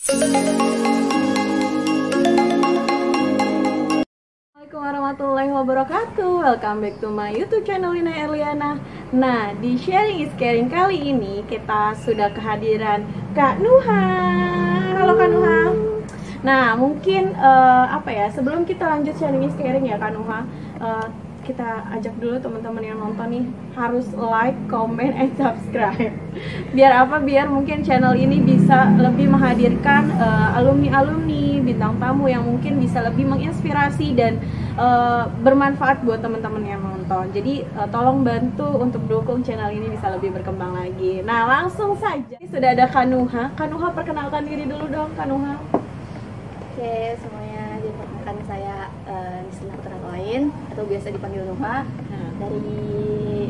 Assalamualaikum warahmatullahi wabarakatuh. Welcome back to my YouTube channel Lina Erliana. Nah, di Sharing is Caring kali ini kita sudah kehadiran Kak Nuha. Halo Kak Nuha. Nah, mungkin sebelum kita lanjut Sharing is Caring ya Kak Nuha, kita ajak dulu teman-teman yang nonton nih harus like, comment, and subscribe. Biar apa? Biar mungkin channel ini bisa lebih menghadirkan alumni-alumni, bintang tamu yang mungkin bisa lebih menginspirasi dan bermanfaat buat teman-teman yang nonton. Jadi tolong bantu untuk dukung channel ini bisa lebih berkembang lagi. Nah, langsung saja. Sudah ada Kak Nuha. Kak Nuha, perkenalkan diri dulu dong, Kak Nuha. Oke, semuanya, jadi perkenalkan saya Nisla Putra lain atau biasa dipanggil Nuha. Dari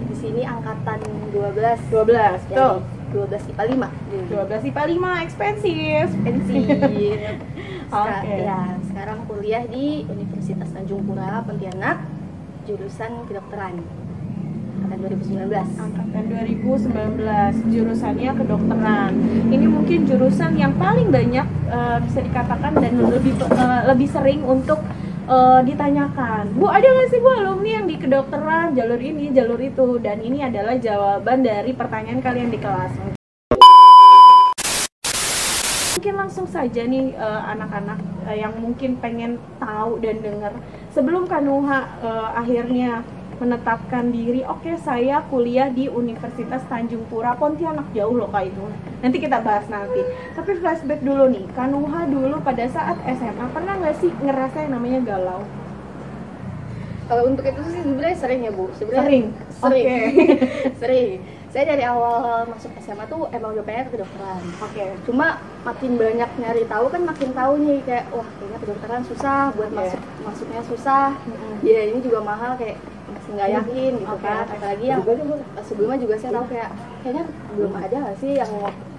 di sini angkatan 12. 12, tuh. 12 IPA 5. 12 IPA 5, ekspensif. Oke. Ya, sekarang kuliah di Universitas Tanjung Pura, Pontianak, jurusan kedokteran. Angkatan 2019. Angkatan 2019, jurusannya kedokteran. Ini mungkin jurusan yang paling banyak bisa dikatakan dan lebih sering untuk ditanyakan. Bu, ada nggak sih Bu alumni yang di kedokteran, jalur ini, jalur itu? Dan ini adalah jawaban dari pertanyaan kalian di kelas. Mungkin langsung saja nih anak-anak yang mungkin pengen tahu dan dengar. Sebelum Kak Nuha akhirnya menetapkan diri, oke, saya kuliah di Universitas Tanjung Pura, Pontianak, jauh loh Kak itu. Nanti kita bahas nanti. Tapi flashback dulu nih, Kak Nuha dulu pada saat SMA pernah nggak sih ngerasa yang namanya galau? Kalau untuk itu sih sebenarnya sering ya Bu. Sering. Okay. Sering. Saya dari awal masuk SMA tuh emang udah pengen ke kedokteran. Oke. Cuma makin banyak nyari tahu kan makin tahu nih kayak wah kayaknya kedokteran susah buat masuknya susah. Ya ini juga mahal kayak masih nggak yakin gitu kan. Apalagi yang sebelumnya juga saya tahu kayaknya belum ada nggak sih yang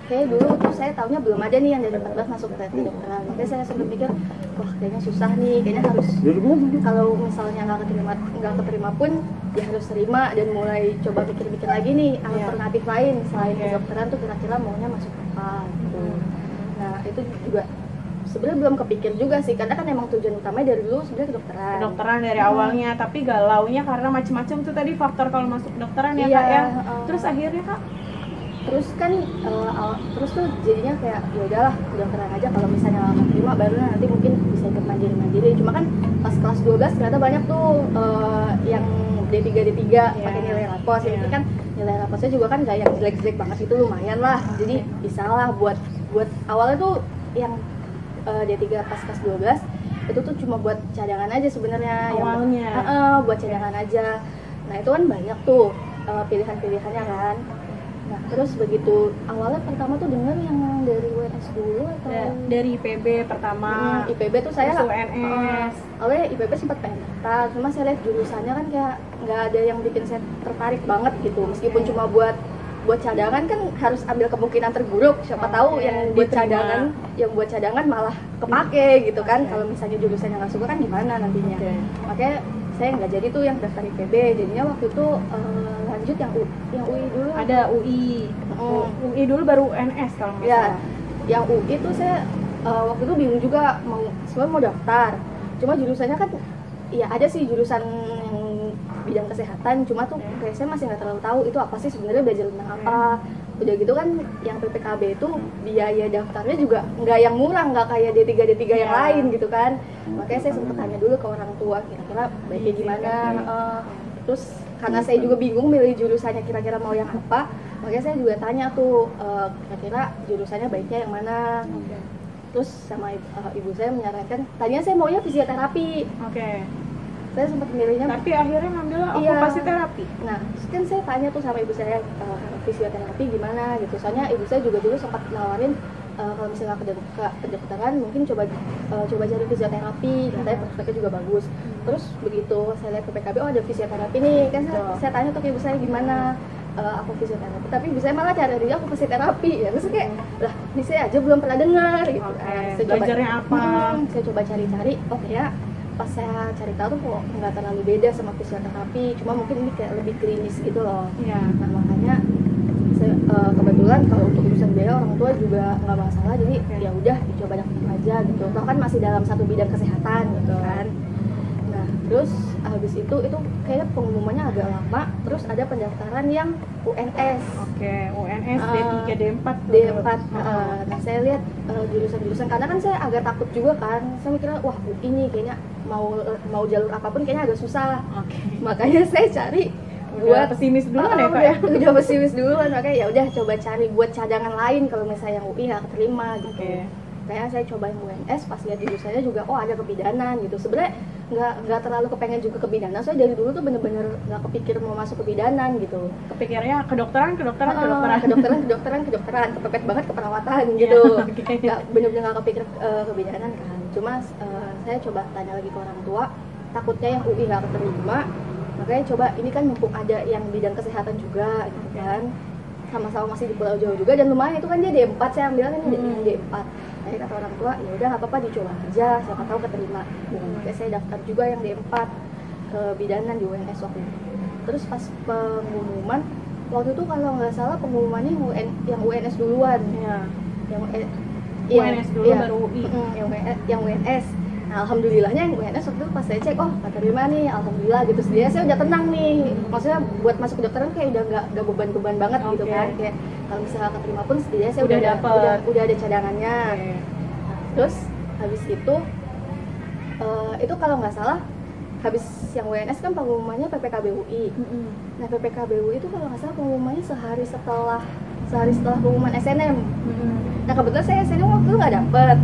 kayak dulu tuh saya tahunya belum ada nih yang dari 14 masuk ke kedokteran. Makanya saya sempat pikir wah kayaknya susah nih, kayaknya harus kalau misalnya nggak keterima pun ya harus terima dan mulai coba pikir-pikir lagi nih alternatif lain selain kedokteran tuh kira-kira maunya masuk apa gitu. Nah itu juga sebenarnya belum kepikir juga sih, karena kan emang tujuan utamanya dari dulu sebenarnya kedokteran. Kedokteran dari awalnya, tapi galaunya karena macam-macam tuh tadi faktor kalau masuk kedokteran ya Kak ya. Terus akhirnya Kak? Terus kan terus tuh jadinya kayak ya udahlah kedokteran aja, kalau misalnya nggak terima baru nanti mungkin bisa ikut mandiri. Cuma kan pas kelas 12 ternyata banyak tuh yang D3 pakai nilai rapos. Ini kan nilai raposnya juga kan nggak yang jelek-jelek banget, itu lumayan lah. Jadi bisa lah buat awalnya tuh yang D3 pas kelas 12 itu tuh cuma buat cadangan aja sebenarnya. Awalnya buat cadangan aja. Nah itu kan banyak tuh pilihan-pilihannya kan. Nah terus begitu awalnya pertama tuh denger yang dari UNS dulu atau dari IPB pertama. IPB tuh saya UNS. awalnya IPB sempat pengen daftar, cuma saya lihat jurusannya kan kayak nggak ada yang bikin saya tertarik banget gitu. Meskipun cuma buat cadangan kan harus ambil kemungkinan terburuk, siapa tahu yang buat cadangan malah kepake gitu kan. Kalau misalnya jurusannya nggak suka kan gimana nantinya. Makanya saya nggak jadi tuh yang daftar IPB, jadinya waktu itu lanjut yang UI dulu. Ada UI. UI dulu baru UNS kalau nggak salah. Yang UI tuh saya waktu itu bingung juga mau daftar. Cuma jurusannya kan ya ada sih jurusan yang bidang kesehatan, cuma tuh kayak saya masih nggak terlalu tahu itu apa sih sebenarnya, belajar tentang apa. Udah gitu kan yang PPKB itu biaya daftarnya juga nggak yang murah, nggak kayak D3 yang lain gitu kan. Makanya saya sempat tanya dulu ke orang tua kira-kira baiknya gimana. Terus karena saya juga bingung milih jurusannya kira-kira mau yang apa, makanya saya juga tanya tuh kira-kira jurusannya baiknya yang mana. Terus sama ibu saya menyarankan, tadinya saya maunya fisioterapi. Saya sempat milihnya, tapi akhirnya ngambilnya okupasi terapi. Nah, kan saya tanya tuh sama ibu saya fisioterapi gimana gitu. Soalnya ibu saya juga dulu sempat nawarin kalau misalnya kedokteran mungkin coba cari fisioterapi, katanya prospeknya juga bagus. Terus begitu saya lihat ke PKB, oh ada fisioterapi nih, kan saya tanya tuh ke ibu saya gimana aku fisioterapi, tapi ibu saya malah cari dia aku fisioterapi ya. Terus kayak lah ini saya aja belum pernah dengar gitu. Saya belajarnya apa? Saya coba cari-cari, oh ya pas saya cari tahu tuh kok nggak terlalu beda sama fisioterapi, cuma mungkin ini kayak lebih klinis gitu loh. Nah makanya saya kebetulan kalau untuk urusan biaya orang tua juga nggak masalah, jadi ya udah dicoba daftar aja gitu. Toh kan masih dalam satu bidang kesehatan gitu kan. Nah terus habis itu kayaknya pengumumannya agak lama. Terus ada pendaftaran yang UNS. Oke, UNS D3 D4 D4. Nah saya lihat jurusan-jurusan, karena kan saya agak takut juga kan. Saya mikirnya wah ini kayaknya mau jalur apapun kayaknya agak susah. Oke. Makanya saya cari Udah pesimis duluan ya Kak ya? Udah pesimis duluan, makanya ya udah coba cari buat cadangan lain kalau misalnya yang UI nggak keterima gitu. Kayak saya coba yang UNS, pas lihat jurusannya juga ada kebidanan gitu. Sebenarnya nggak terlalu kepengen juga kebidanan, saya dari dulu tuh bener-bener nggak kepikir mau masuk kebidanan gitu. Kepikirnya kedokteran, kepepet banget keperawatan gitu. Nggak bener-bener nggak kepikir kebidanan kan. Cuma saya coba tanya lagi ke orang tua, takutnya yang UI nggak keterima. Makanya coba ini kan mumpung ada yang bidang kesehatan juga gitu kan, sama-sama masih di Pulau Jawa juga dan lumayan itu kan dia D4, saya ambil kan ini D4. Nah kata orang tua ya udah nggak apa-apa dicoba aja, siapa tahu keterima. Makanya saya daftar juga yang D4 ke bidanan di UNS waktu itu. Terus pas pengumuman waktu itu kalau nggak salah pengumumannya yang UNS duluan ya. UNS dulu baru UI. Yang UNS. Nah, alhamdulillahnya yang UNS waktu itu pas saya cek, keterima nih, alhamdulillah gitu. Setidaknya saya udah tenang nih. Maksudnya buat masuk kedokteran kayak udah nggak beban-beban banget gitu kan. Kayak kalau misalnya keterima pun setidaknya saya udah ada cadangannya. Terus habis itu kalau nggak salah habis yang UNS kan pengumumannya PPKB UI. Nah PPKB UI itu kalau nggak salah pengumumannya sehari setelah pengumuman SNM. Nah kebetulan saya SNM waktu itu nggak dapet.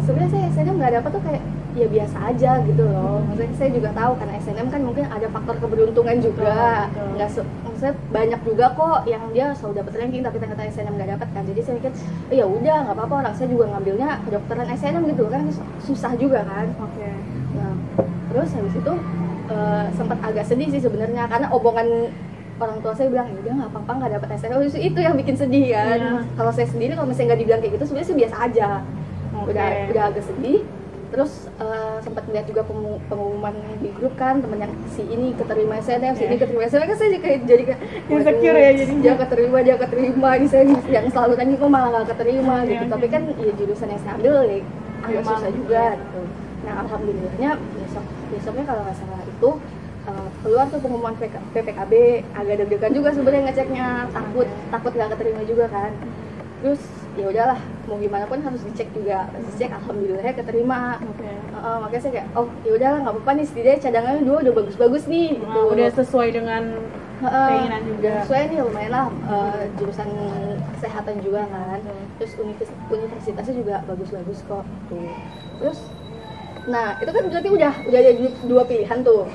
Sebenarnya saya SNM nggak dapat tuh kayak ya biasa aja gitu loh. Maksudnya saya juga tahu karena SNM kan mungkin ada faktor keberuntungan juga. Maksudnya banyak juga kok yang dia selalu dapat ranking tapi ternyata SNM nggak dapat kan. Jadi saya mikir ya udah nggak apa-apa, orang saya juga ngambilnya kedokteran SNM gitu kan, susah juga kan. Nah terus habis itu sempat agak sedih sih sebenarnya karena omongan orang tua saya bilang ya udah nggak apa-apa nggak dapat SNM, itu yang bikin sedih kan. Kalau saya sendiri kalau misalnya nggak dibilang kayak gitu sebenarnya sih biasa aja. Udah agak sedih. Terus sempat lihat juga pengumuman di grup kan, temen yang si ini keterima SNM, si ini keterima SNM, kan saya jadi kayak insecure ya jadi dia keterima ini saya yang selalu tanya kok malah nggak keterima gitu. Tapi kan ya jurusan yang saya ambil ya agak susah juga gitu. Nah alhamdulillahnya besoknya kalau nggak salah itu keluar tuh pengumuman PPKB, agak deg-degan juga sebenarnya ngeceknya, takut nggak keterima juga kan. Terus ya udahlah mau gimana pun harus dicek juga, dicek alhamdulillah keterima. Makanya saya kayak ya udahlah nggak apa-apa nih, setidaknya cadangannya dua udah bagus nih gitu. Udah sesuai dengan keinginan juga. Sesuai nih lumayan lah, jurusan kesehatan juga kan. Terus universitasnya juga bagus-bagus kok tuh. Terus nah itu kan berarti udah ada dua pilihan tuh.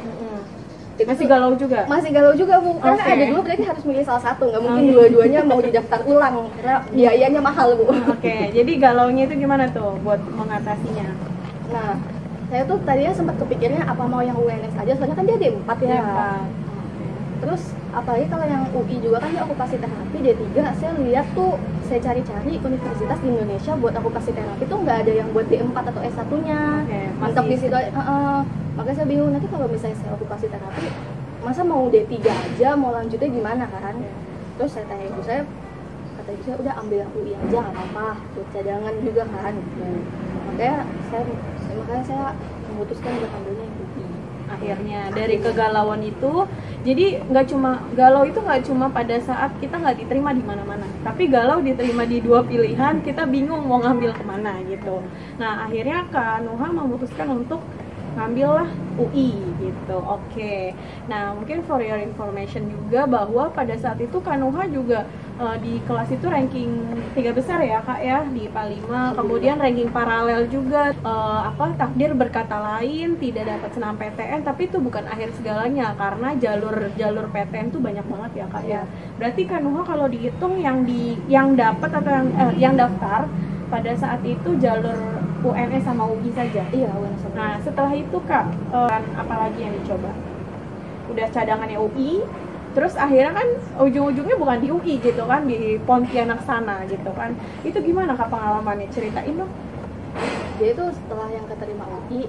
Masih galau juga Bu, karena ada dua berarti harus milih salah satu, nggak mungkin dua-duanya mau didaftar ulang karena biayanya mahal Bu. Jadi galaunya itu gimana tuh buat mengatasinya? Nah saya tuh tadinya sempat kepikirnya apa mau yang UNS aja, soalnya kan dia D4 ya. Terus apalagi kalau yang UI juga kan dia okupasi terapi D3, saya lihat tuh, saya cari-cari universitas di Indonesia buat okupasi terapi tuh nggak ada yang buat D4 atau S1-nya. Mantap di situ. Makanya saya bingung nanti kalau misalnya saya okupasi terapi, masa mau D3 aja, mau lanjutnya gimana kan? Terus saya tanya ibu saya, kata ibu saya udah ambil yang UI aja nggak apa-apa, buat cadangan juga kan. Makanya saya memutuskan buat ambilnya yang UI. Akhirnya dari kegalauan itu, jadi galau itu nggak cuma pada saat kita nggak diterima di mana-mana, tapi galau diterima di dua pilihan, kita bingung mau ngambil kemana gitu. Nah akhirnya Kak Nuha memutuskan untuk ngambillah UI gitu. Nah mungkin for your information juga bahwa pada saat itu Kak Nuha juga di kelas itu ranking 3 besar ya Kak ya, di IPA 5, kemudian ranking paralel juga. Takdir berkata lain, tidak dapat senam PTN, tapi itu bukan akhir segalanya karena jalur PTN tuh banyak banget ya Kak ya. Berarti Kak Nuha kalau dihitung yang dapat atau yang daftar pada saat itu jalur UNS sama UI saja. Iya, UNS sama UI. Nah, setelah itu Kak, apa lagi yang dicoba? Udah cadangannya UI, terus akhirnya kan ujung-ujungnya bukan di UI gitu kan, di Pontianak sana gitu kan. Itu gimana Kak pengalamannya? Ceritain dong. Jadi itu setelah yang keterima UI,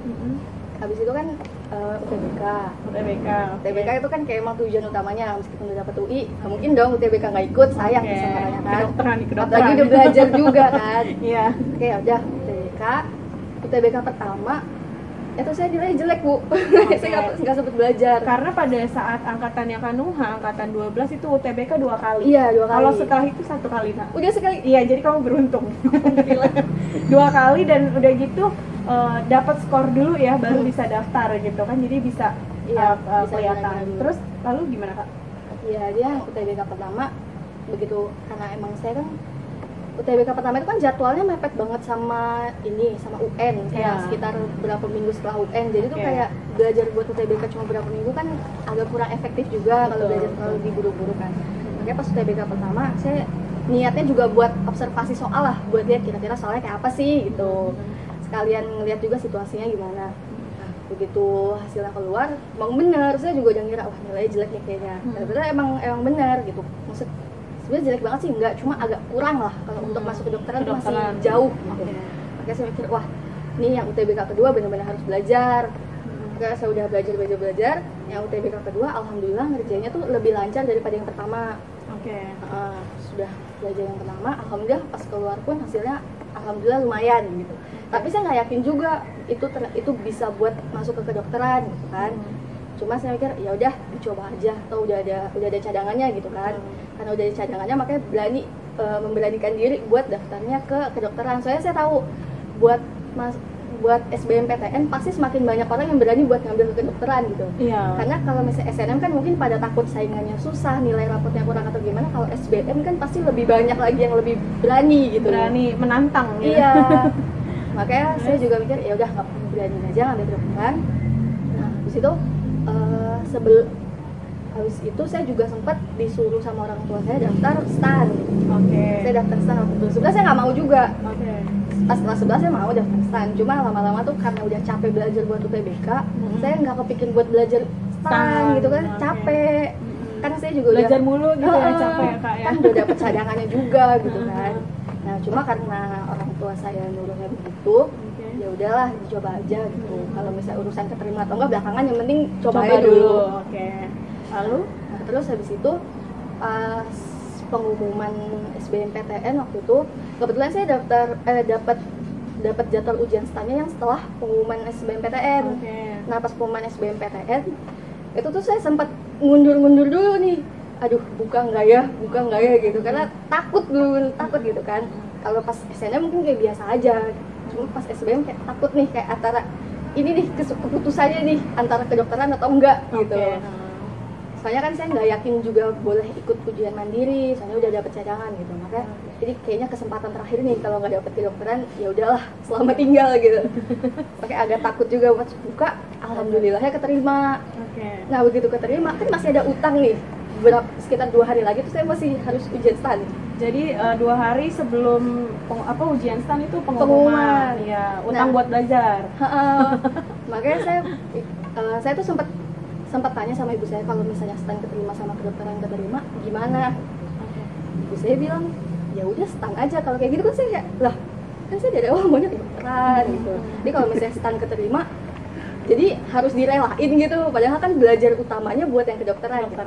habis itu kan UTBK. UTBK. UTBK itu kan kayak emang tujuan utamanya, meskipun udah dapet UI, nggak mungkin dong UTBK nggak ikut, sayang kesempatannya kan. Kedokteran. Apalagi udah belajar juga kan. Iya. Oke, ya udah UTBK pertama itu saya nilainya jelek Bu. Saya nggak sempet belajar. Karena pada saat angkatannya Kanuha, angkatan 12 itu UTBK 2 kali. Iya, 2 kali. Kalau setelah itu 1 kali, Nak. Udah sekali. Iya, jadi kamu beruntung. 2 kali dan udah gitu dapat skor dulu ya, baru bisa daftar gitu kan. Jadi bisa bisa kelihatan. Terus lalu gimana, Kak? Iya, dia UTBK pertama begitu, karena emang saya kan UTBK pertama itu kan jadwalnya mepet banget sama UN, kayak sekitar berapa minggu setelah UN. Jadi tuh kayak belajar buat UTBK cuma berapa minggu kan agak kurang efektif juga kalau belajar terlalu diburu-buru kan. Makanya pas UTBK pertama saya niatnya juga buat observasi soal lah, buat lihat kira-kira soalnya kayak apa sih gitu. Sekalian ngeliat juga situasinya gimana. Nah, begitu hasilnya keluar, emang bener, saya juga udah ngira wah nilainya jelek nih kayaknya. Ternyata emang bener gitu. Sebenarnya jelek banget sih enggak, cuma agak kurang lah kalau untuk masuk ke kedokteran itu masih jauh gitu. Makanya saya mikir wah ini yang UTBK kedua benar-benar harus belajar. Makanya saya udah belajar. Yang UTBK kedua alhamdulillah ngerjainnya tuh lebih lancar daripada yang pertama. Sudah belajar yang pertama, alhamdulillah pas keluar pun hasilnya alhamdulillah lumayan gitu. Tapi saya nggak yakin juga itu bisa buat masuk ke kedokteran gitu kan. Cuma saya mikir ya udah dicoba aja, atau udah ada cadangannya gitu kan. Karena udah ada cadangannya makanya berani memberanikan diri buat daftarnya ke kedokteran. Soalnya saya tahu buat SBMPTN pasti semakin banyak orang yang berani buat ngambil ke kedokteran gitu. Iya. Karena kalau misalnya SNM kan mungkin pada takut saingannya susah, nilai rapotnya kurang atau gimana. Kalau SBM kan pasti lebih banyak lagi yang lebih berani gitu. Berani menantang gitu. Iya. Makanya saya juga mikir ya udah nggak berani aja ngambil kedokteran. Nah, habis itu habis itu saya juga sempat disuruh sama orang tua saya daftar STAN. Saya daftar STAN waktu itu. Sebenarnya saya nggak mau juga. Pas kelas 11 saya mau daftar STAN. Cuma lama-lama tuh karena udah capek belajar buat UTBK, saya nggak kepikir buat belajar STAN gitu kan, capek. Karena saya juga belajar udah mulu gitu ya, capek ya Kak ya. Kan udah dapet cadangannya juga gitu kan. Nah, cuma karena orang tua saya nyuruhnya begitu, ya udahlah dicoba aja gitu. Kalau misalnya urusan keterima atau enggak belakangan, yang penting coba aja dulu. Lalu terus habis itu pas pengumuman SBMPTN waktu itu kebetulan saya dapat jadwal ujian STAN-nya yang setelah pengumuman SBMPTN. Nah, pas pengumuman SBMPTN itu tuh saya sempat ngundur dulu nih. Aduh, buka nggak ya gitu, karena takut gitu kan. Kalau pas SNM mungkin kayak biasa aja, cuma pas SBM kayak takut nih, kayak antara ini nih keputusannya nih antara kedokteran atau enggak gitu. Soalnya kan saya nggak yakin juga boleh ikut ujian mandiri, soalnya udah dapet cadangan gitu. Makanya jadi kayaknya kesempatan terakhir nih, kalau nggak dapet kedokteran ya udahlah selamat tinggal gitu. Pakai agak takut juga pas buka, alhamdulillahnya keterima. Nah, begitu keterima kan masih ada utang nih. Sekitar 2 hari lagi tuh saya masih harus ujian STAN. Jadi 2 hari sebelum ujian STAN itu pengumuman. Ya, utang buat belajar. Makanya saya tuh sempat tanya sama ibu saya, kalau misalnya STAN keterima sama kedokteran keterima gimana. Ibu saya bilang ya udah STAN aja. Kalau kayak gitu kan saya kayak lah, kan saya dari awal maunya kedokteran gitu. Jadi kalau misalnya STAN keterima jadi harus direlain gitu, padahal kan belajar utamanya buat yang kedokteran gitu.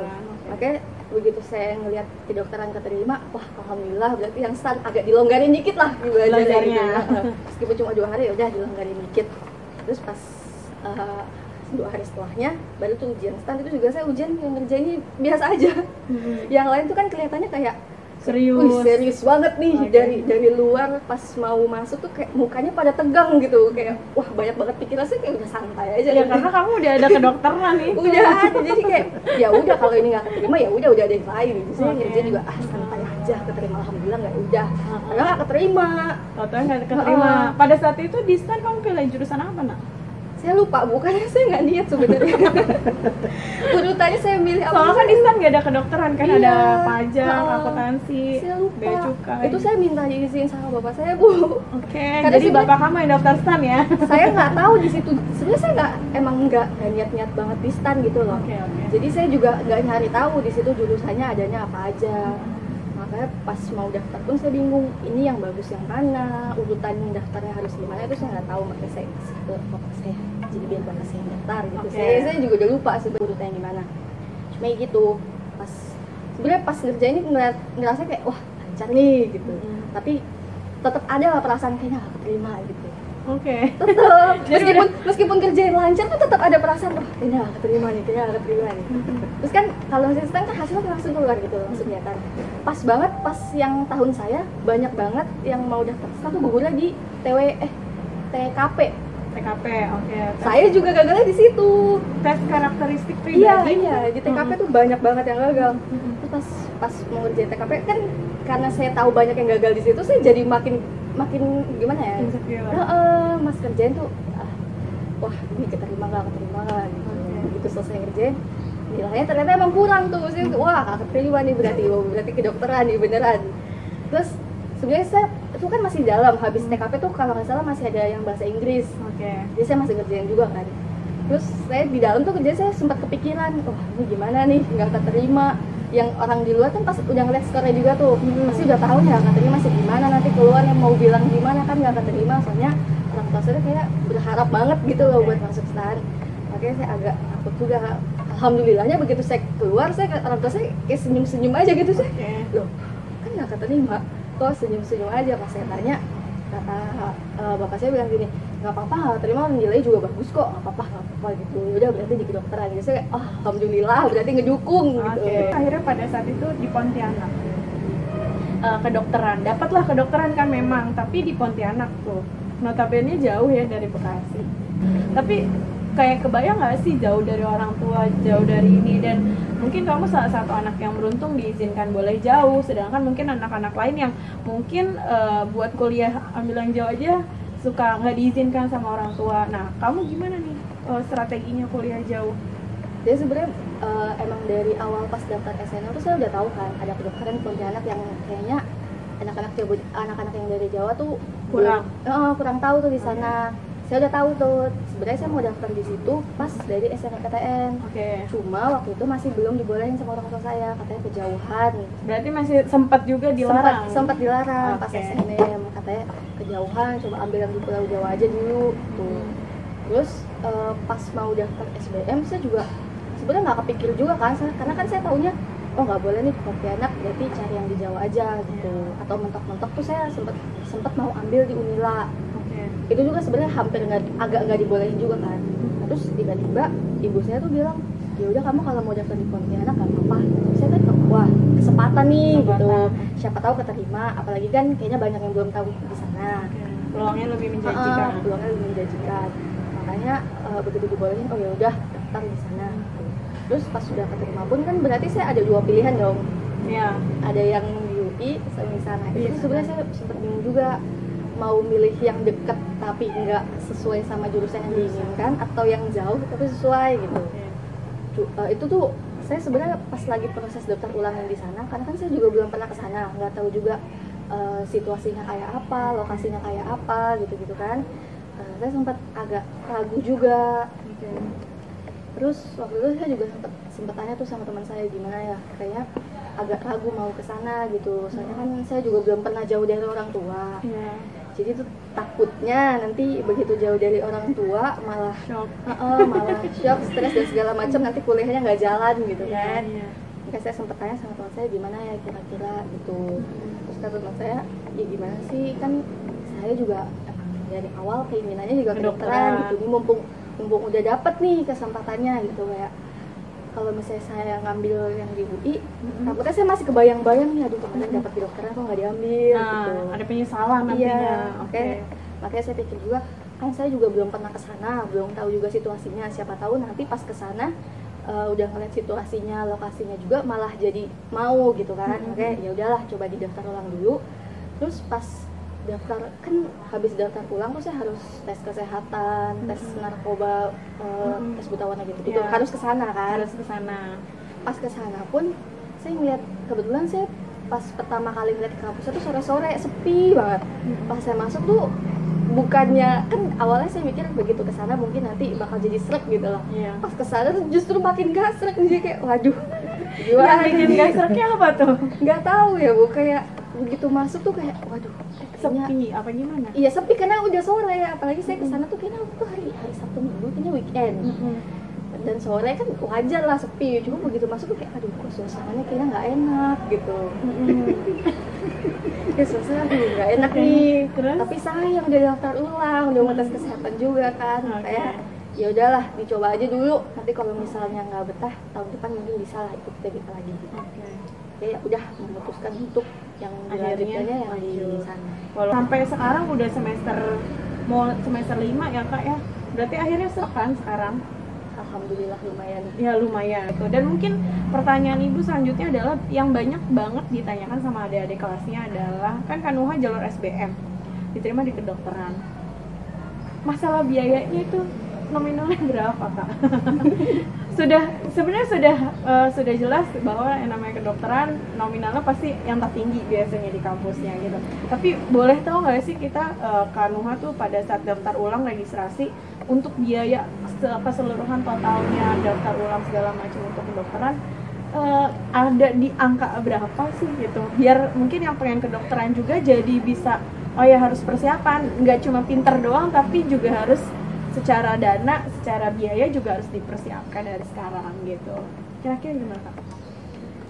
Makanya begitu saya ngelihat kedokteran keterima, wah alhamdulillah, berarti yang STAN agak dilonggarin dikit lah di belajarnya. Meskipun cuma 2 hari ya udah dilonggarin dikit. Terus pas 2 hari setelahnya baru tuh ujian STAN. Itu juga saya ujian yang ngerjainnya biasa aja. Yang lain tuh kan kelihatannya kayak serius banget nih. Dari luar pas mau masuk tuh kayak mukanya pada tegang gitu, kayak wah banyak banget pikiran. Saya kayak udah santai aja ya, karena kamu udah ada kedokteran nih. Udah ada, jadi kayak ya udah kalau ini nggak keterima ya udah ada yang lain. Saya ngerjain juga santai aja, keterima alhamdulillah. Nggak udah karena nggak keterima. Nggak keterima. Pada saat itu di STAN kamu pilih jurusan apa, Nak? Saya lupa, bukannya saya nggak niat sebenarnya. Urutannya saya milih apa? Soalnya kan di STAN nggak ada kedokteran kan, ada pajak, akuntansi, bea cukai. Itu saya minta diizin sama bapak saya, Bu. Jadi bapak kamu yang daftar STAN ya? Saya nggak tahu di situ. Sebenarnya saya nggak niat banget di STAN gitu loh. Jadi saya juga nggak nyari tahu di situ jurusannya adanya apa aja. makanya pas mau daftar pun saya bingung, ini yang bagus yang mana, urutan daftarnya harus gimana, itu saya nggak tahu. Makanya saya kasih ke bapak saya, jadi biar bapak saya yang daftar gitu. Saya juga udah lupa sih urutannya gimana, cuma gitu. Pas sebenarnya pas ngerjain ini ngerasa kayak wah lancar nih gitu, tapi tetap ada perasaan kayaknya nggak keterima gitu. Tetap meskipun kerjain lancar tuh tetap ada perasaan wah kayaknya nggak keterima nih. Terus kan kalau asisten kan hasilnya langsung keluar gitu, langsung kelihatan. Pas banget pas yang tahun saya banyak banget yang mau daftar satu gugurnya di TKP. Saya juga gagalnya di situ. Tes karakteristik pribadi. Iya, di TKP tuh banyak banget yang gagal. Terus pas mau ngerjain TKP kan karena saya tahu banyak yang gagal di situ, saya jadi makin gimana ya? Mas kerjain tuh wah ini keterima nggak gitu. Begitu selesai ngerjain nilainya ternyata emang kurang tuh. Saya wah nggak keterima nih, berarti kedokteran nih beneran. Terus sebenarnya saya itu kan masih dalam, habis TKP tuh kalau nggak salah masih ada yang bahasa Inggris. Jadi saya masih ngerjain juga kan. Terus saya di dalam tuh kerja saya sempat kepikiran, wah ini gimana nih nggak keterima. Yang orang di luar kan pas udah ngeliat skornya juga tuh pasti udah tahu ya nggak keterima masih gimana, nanti keluar yang mau bilang gimana kan nggak keterima. Soalnya orang tua saya kayak berharap banget gitu loh buat masuk STAN. Makanya saya agak takut juga. Alhamdulillahnya begitu saya keluar, orang tua saya kayak senyum-senyum aja gitu. Saya loh kan nggak keterima kok senyum-senyum aja. Pas saya tanya, kata bapak saya bilang gini, nggak apa-apa, nggak terima nilai juga bagus kok, nggak apa-apa gitu. Udah berarti di kedokteran gitu. Saya alhamdulillah berarti ngedukung gitu. Akhirnya pada saat itu di Pontianak kedokteran, dapatlah kedokteran kan memang, tapi di Pontianak tuh notabene jauh ya dari Bekasi. Tapi kayak kebayang nggak sih jauh dari orang tua, jauh dari ini, dan mungkin kamu salah satu anak yang beruntung diizinkan boleh jauh, sedangkan mungkin anak-anak lain yang mungkin buat kuliah ambil yang jauh aja suka nggak diizinkan sama orang tua. Nah, kamu gimana nih strateginya kuliah jauh? Jadi sebenarnya emang dari awal pas daftar SNM tuh saya udah tahu kan ada kedokteran di Pontianak yang kayaknya anak-anak yang dari Jawa tuh kurang tahu tuh di sana. Saya udah tahu tuh, sebenarnya saya mau daftar di situ pas dari SNMPTN. Cuma waktu itu masih belum dibolehin sama orang tua saya, katanya kejauhan. Berarti masih sempat juga dilarang? Sempat dilarang pas SNM, katanya kejauhan, coba ambil yang di Pulau Jawa aja dulu tuh. Terus pas mau daftar SBM saya juga sebenarnya nggak kepikir juga kan, karena kan saya taunya oh nggak boleh nih Pontianak, berarti cari yang di Jawa aja gitu. Atau mentok-mentok tuh saya sempat mau ambil di Unila. Itu juga sebenarnya hampir agak nggak dibolehin juga kan. Terus tiba-tiba ibu saya tuh bilang, ya udah kamu kalau mau daftar di Pontianak nggak apa-apa. Saya kan wah kesempatan nih gitu, siapa tahu keterima, apalagi kan kayaknya banyak yang belum tahu di sana. Peluangnya lebih menjanjikan. Makanya begitu dibolehin, oh ya udah daftar di sana. Terus pas sudah keterima pun kan berarti saya ada dua pilihan dong. Ada yang di UI sama di sana. Itu sebenarnya saya sempat bingung juga, mau milih yang deket tapi nggak sesuai sama jurusan yang diinginkan, atau yang jauh tapi sesuai gitu. Itu tuh saya sebenarnya pas lagi proses daftar ulang yang di sana, karena kan saya juga belum pernah ke sana, nggak tahu juga situasinya kayak apa, lokasinya kayak apa gitu kan. Saya sempat agak ragu juga. Terus waktu itu saya juga sempat tanya tuh sama teman saya, gimana ya, kayaknya agak ragu mau ke sana gitu. Soalnya kan saya juga belum pernah jauh dari orang tua. Jadi tuh takutnya nanti begitu jauh dari orang tua malah shock, stres dan segala macam, nanti kuliahnya nggak jalan gitu kan. Makanya saya sempat tanya sama teman saya, gimana ya kira-kira gitu. Terus kata teman saya, ya gimana sih, kan saya juga dari awal keinginannya juga kedokteran gitu. Ini mumpung udah dapet nih kesempatannya gitu, kayak kalau misalnya saya ngambil yang di UI, takutnya saya masih kebayang-bayang nih, aduh kemarin dapat kedokteran kok nggak diambil gitu. Ada penyesalan nantinya. Makanya saya pikir juga, kan saya juga belum pernah ke sana, belum tahu juga situasinya. Siapa tahu nanti pas ke sana udah ngeliat situasinya, lokasinya juga malah jadi mau gitu kan. Makanya ya udahlah, coba didaftar ulang dulu. Terus pas daftar, kan habis daftar pulang tuh saya harus tes kesehatan, tes narkoba, tes buta warna gitu, harus ke sana kan. Pas ke sana pun saya ngeliat, kebetulan saya pas pertama kali ngeliat kampusnya tuh sore-sore sepi banget. Pas saya masuk tuh bukannya, kan awalnya saya mikir begitu ke sana mungkin nanti bakal jadi srek gitu loh. Pas ke sana tuh justru makin gak srek, jadi kayak waduh Yang bikin gak sereknya apa tuh? Nggak tahu ya Bu, kayak begitu masuk tuh kayak waduh kayaknya Sepi apa gimana? iya sepi karena udah sore, apalagi saya kesana tuh kayaknya waktu itu hari Sabtu Minggu, kayaknya weekend. Dan sore kan wajar lah sepi, cuma begitu masuk tuh kayak aduh kok suasananya kayaknya nggak enak gitu. Ya suasana aduh nggak enak nih. Terus? Tapi sayang udah daftar ulang, udah mau tes kesehatan juga kan. Kayak ya udahlah dicoba aja dulu, nanti kalau misalnya nggak betah tahun depan mungkin bisa lah ikut TBK lagi gitu. Ya udah memutuskan untuk yang akhirnya yang di sana. Walau sampai sekarang udah mau semester 5 ya Kak ya. Berarti akhirnya serak kan sekarang? Alhamdulillah lumayan. Ya lumayan gitu. Dan mungkin pertanyaan Ibu selanjutnya adalah yang banyak banget ditanyakan sama adik-adik kelasnya adalah kan Kanuha jalur SBM diterima di kedokteran. Masalah biayanya itu nominalnya berapa Kak? Sebenarnya sudah jelas bahwa yang namanya kedokteran nominalnya pasti yang tertinggi biasanya di kampusnya gitu. Tapi boleh tahu nggak sih kita Kanuha tuh pada saat daftar ulang registrasi untuk biaya keseluruhan totalnya daftar ulang segala macam untuk kedokteran ada di angka berapa sih gitu? Biar mungkin yang pengen kedokteran juga jadi bisa oh ya harus persiapan, nggak cuma pinter doang tapi juga harus secara dana, secara biaya juga harus dipersiapkan dari sekarang gitu. Kira-kira gimana Kak?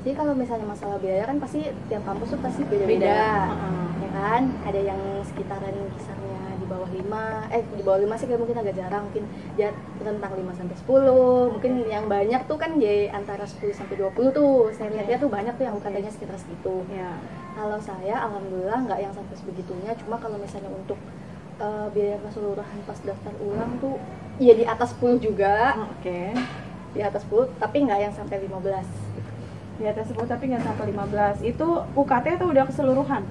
Jadi kalau misalnya masalah biaya kan pasti tiap kampus tuh pasti beda-beda. Ya kan? Ada yang sekitaran kisarnya di bawah 5, di bawah 5 sih kayak mungkin agak jarang, mungkin ya rentang 5 sampai 10. Mungkin yang banyak tuh kan ya antara 10 sampai 20 tuh. Saya lihatnya tuh banyak tuh yang katanya sekitar segitu. Ya. Kalau saya alhamdulillah nggak yang sampai sebegitunya, cuma kalau misalnya untuk biaya keseluruhan pas daftar ulang tuh ya di atas 10 juga. Oke. Di atas 10 tapi nggak yang sampai 15 gitu. Di atas 10 tapi nggak sampai 15. Itu UKT atau udah keseluruhan?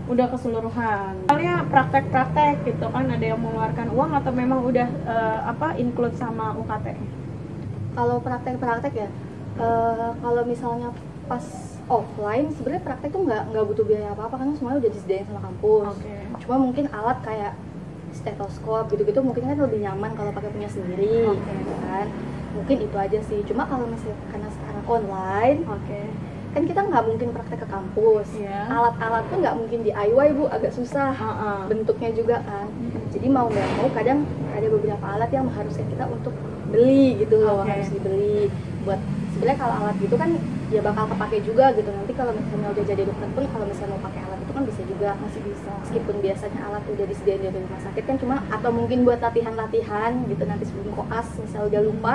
Udah keseluruhan. Misalnya praktek-praktek gitu kan ada yang mengeluarkan uang atau memang udah include sama UKT? Kalau praktek-praktek ya kalau misalnya pas offline sebenarnya praktek tuh nggak butuh biaya apa-apa karena semuanya udah disediain sama kampus. Cuma mungkin alat kayak stetoskop gitu-gitu mungkin kan lebih nyaman kalau pakai punya sendiri, kan? Mungkin itu aja sih. Cuma kalau misalnya karena sekarang online, kan kita nggak mungkin praktek ke kampus. Alat-alat tuh nggak mungkin DIY Bu, agak susah bentuknya juga kan. Jadi mau nggak mau kadang ada beberapa alat yang mengharuskan kita untuk beli gitu loh, harus dibeli buat sebenarnya kalau alat gitu kan ya bakal kepake juga gitu. Nanti kalau misalnya udah jadi dokter pun kalau misalnya mau pakai alat itu kan bisa juga, masih bisa. Meskipun biasanya alat udah disediain dari rumah sakit kan, cuma atau mungkin buat latihan-latihan gitu nanti sebelum koas misalnya udah lupa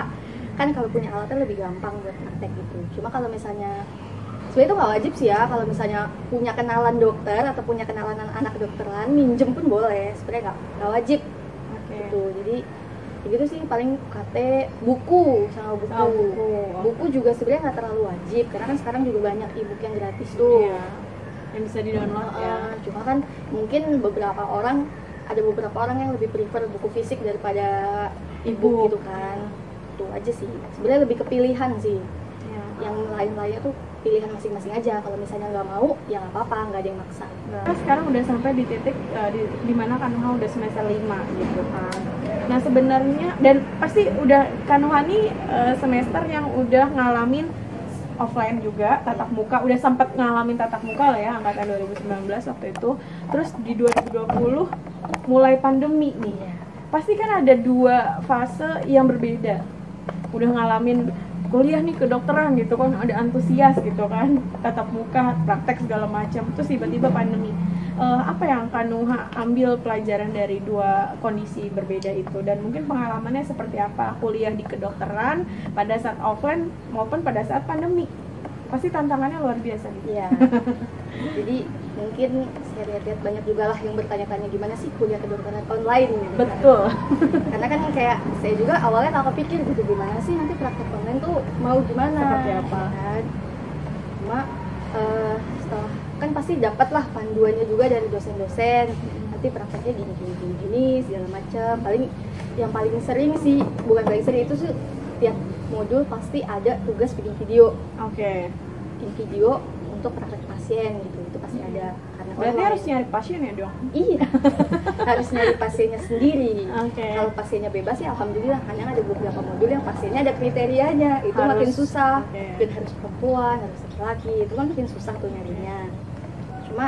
kan, kalau punya alatnya lebih gampang buat praktek gitu. Cuma kalau misalnya sebenarnya itu nggak wajib sih ya, kalau misalnya punya kenalan dokter atau punya kenalan anak kedokteran minjem pun boleh, sebenarnya nggak wajib gitu. Jadi gitu sih, paling KT, buku sama buku juga sebenarnya nggak terlalu wajib karena kan sekarang juga banyak e-book yang gratis tuh yang bisa di-download cuma kan mungkin ada beberapa orang yang lebih prefer buku fisik daripada e-book gitu kan. Itu aja sih sebenarnya, lebih kepilihan sih. Yang lain-lainnya tuh pilihan masing-masing aja. Kalau misalnya nggak mau ya nggak apa-apa, nggak ada yang maksa. Nah, sekarang udah sampai di titik di mana Kanuha udah semester 5 gitu kan. Nah sebenarnya dan pasti udah Kanuha nih semester yang udah ngalamin offline juga, tatap muka, udah sempat ngalamin tatap muka lah ya angkatan 2019 waktu itu. Terus di 2020 mulai pandemi nih. Pasti kan ada dua fase yang berbeda. Udah ngalamin kuliah nih kedokteran gitu kan, ada antusias gitu kan, tatap muka, praktek segala macam. Terus tiba-tiba pandemi. Apa yang Kanuha ambil pelajaran dari dua kondisi berbeda itu, dan mungkin pengalamannya seperti apa kuliah di kedokteran pada saat offline maupun pada saat pandemi? Pasti tantangannya luar biasa nih. Iya. Jadi mungkin saya lihat-lihat banyak juga lah yang bertanya-tanya gimana sih kuliah kedokteran online gitu. Betul. Kan. Karena kan kayak saya juga awalnya tak kepikir gitu gimana sih nanti praktek online tuh mau gimana, seperti apa kan. Cuma setelah kan pasti dapat lah panduannya juga dari dosen-dosen, nanti prakteknya gini segala macam. Yang paling sering sih, bukan paling sering, itu sih tiap modul pasti ada tugas bikin video. Bikin video untuk praktek pasien gitu. Itu pasti ada karena Berarti online. harus nyari pasien ya dong? Iya, harus nyari pasiennya sendiri. Oke. Kalau pasiennya bebas ya alhamdulillah, karena ada beberapa modul yang pasiennya ada kriterianya, itu Harus, makin susah. oke. Dan harus perempuan, harus laki-laki, itu kan makin susah tuh nyarinya. Cuma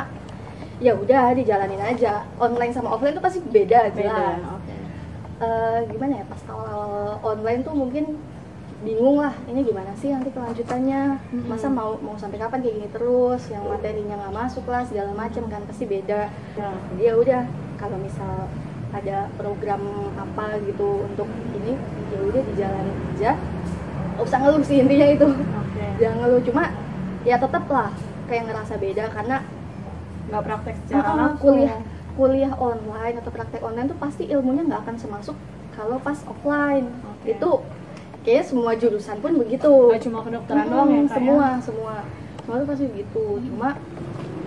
ya udah dijalanin aja. Online sama offline tuh pasti beda jelas. Oke. Gimana ya, pas awal online tuh mungkin bingung lah, ini gimana sih nanti kelanjutannya, masa mau sampai kapan kayak gini terus, yang materinya nggak masuk lah segala macam kan, pasti beda. Ya. Jadi ya udah, kalau misal ada program apa gitu untuk ini, ya udah dijalanin aja, nggak usah ngeluh sih intinya itu. Oke. Jangan ngeluh, cuma ya tetap lah kayak ngerasa beda karena Nggak praktek secara langsung. kuliah online atau praktek online tuh pasti ilmunya nggak akan semasuk kalau pas offline. Oke. Itu kayaknya semua jurusan pun begitu. Nggak cuma kedokteran doang ya, Kak, semua tuh pasti begitu. Cuma